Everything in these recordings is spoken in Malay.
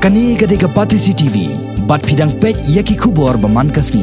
Kani gade ke Pati CCTV, bat pidang pek yaki kubor baman kasni.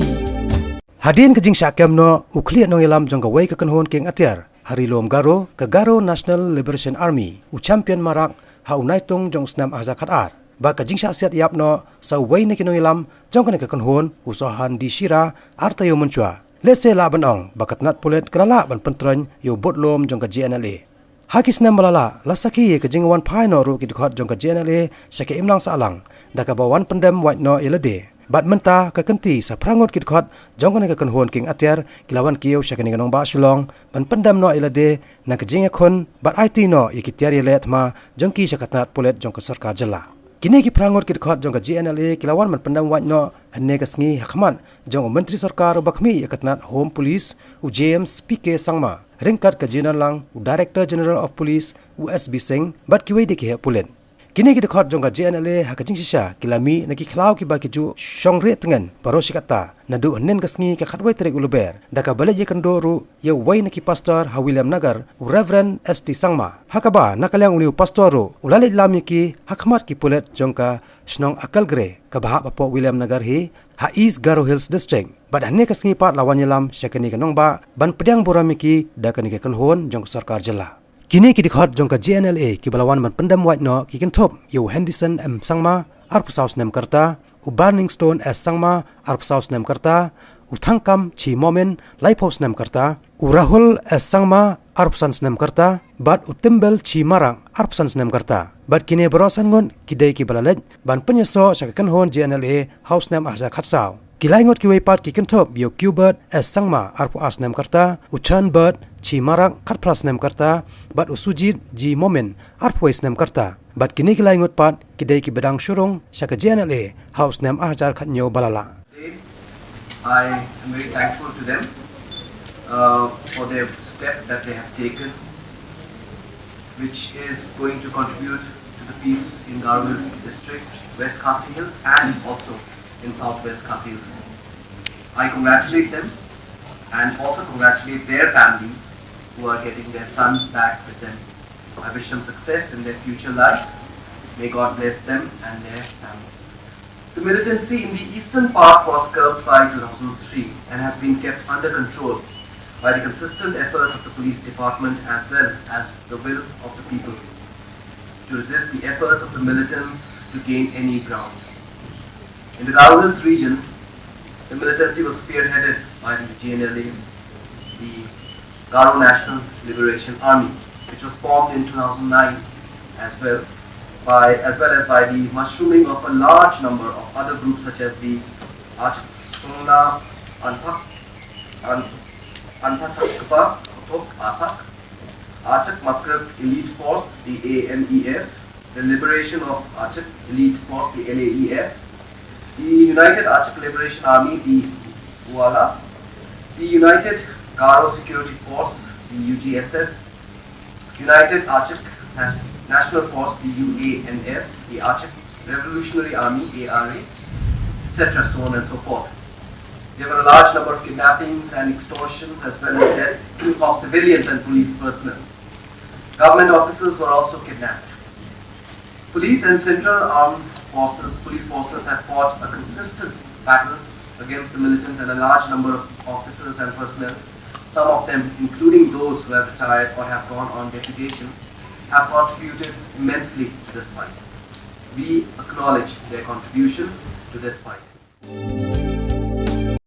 Hadin ke jing syakem no ukliat no ilam jong kawai ke Kynhun Kieng Atiar, hari lom Garo ke Garo National Liberation Army, u champion marak ha unaitung jong snam azakat ar. Ba ke jing syak yap no sa wai ne kino ilam jong ke Kynhun usahan di Shira artayo muncua. Lese la banong bakat nat pulet kelala ban pentrany yo bot lom jong ke Gnla. Hakis nam malala lasaki ke jingwan pai no ru ki Dkhot jong ke Gnla sake imlang salang daka bawan Pyndem white no Ïaleh bat menta ke kenti sa prangot ki Dkhot jong ke Kynhun Kieng Atiar kilawan kieu sake ni ganong ba shulong ban Pyndem no Ïaleh na ke jing khon bat IT no ki Tiar Ïaleh ma jong ki sakatnat pulet jong ke sarkar Gnla. Kini ki prangot ki Dkhot jong ke Gnla kilawan ban Pyndem white no hanne ke sngi hakmat jong menteri sarkar bakmi yakatnat home police u James PK sangma Ryngkat ke lang u Director General of Police USB Singh bat kiwei de ki pulen. Kini ki Dkhot jong ke Gnla hakajing sisa kilami na ki khlau ki ba ki ju shongre tengen baro sikata na du nen kasngi ke khatwai trek uluber daka bale je kandoru ye wai na ki pastor ha William Nagar u Reverend ST Sangma hakaba nakalyang uliu pastoru ulalit lami ki hakmat ki pulet jong ka snong akal gre ka bahak bapo William Nagar hi ha East Garo Hills District bad hanne kasngi pat lawan yelam syakani kanong ba ban pedang boramiki dakani ke Kynhun jong sarkar Gnla. Kini ki Dkhot jong ke Gnla ki balawan ban Pyndem white no ki kentop yo Henderson M Sangma arpusaus nem karta u Burning Stone S Sangma arpusaus nem karta u Thangkam Chi Momen Lighthouse nem karta u Rahul S Sangma arpusans nem karta bat u Timbel Chi Marang arpusans nem karta bat kini berosan ngon kidai ki balalej ban penyeso sa Kynhun Gnla house nem ahza khatsau kilai ngot ki weipat ki kentop yo Qbert S Sangma arpu as nem karta u Chanbert Chi Marang khat plus nem karta bat u Sujit G Momen arpwais nem karta bat kini kilai ngot pat kidai ki bedang shurung sa Gnla house nem ahjar khatnyo balala. I am very thankful to them for their step that they have taken, which is going to contribute to the peace in Garo Hills district, West Khasi Hills, and also in Southwest Khasi Hills. I congratulate them and also congratulate their families who are getting their sons back with them. I wish them success in their future life. May God bless them and their families. The militancy in the eastern part was curbed by 2003 and has been kept under control by the consistent efforts of the police department as well as the will of the people to resist the efforts of the militants to gain any ground. In the Garo Hills region, the militancy was spearheaded by the Gnla, the Garo National Liberation Army, which was formed in 2009 as well as by the mushrooming of a large number of other groups such as the Gnla, Anpachakpa Kotok Asak, Achak Makrab Elite Force, the AMEF, the Liberation of Achak Elite Force, the LAEF, the United Achak Liberation Army, the Gnla, the United Garo Security Force, the UGSF, United Achak National Force, the UANF, the Achak Revolutionary Army, ARA, etc., so on and so forth. There were a large number of kidnappings and extortions as well as death of civilians and police personnel. Government officers were also kidnapped. Police and central armed forces, police forces have fought a consistent battle against the militants, and a large number of officers and personnel, some of them including those who have retired or have gone on deputation, have contributed immensely to this fight. We acknowledge their contribution to this fight.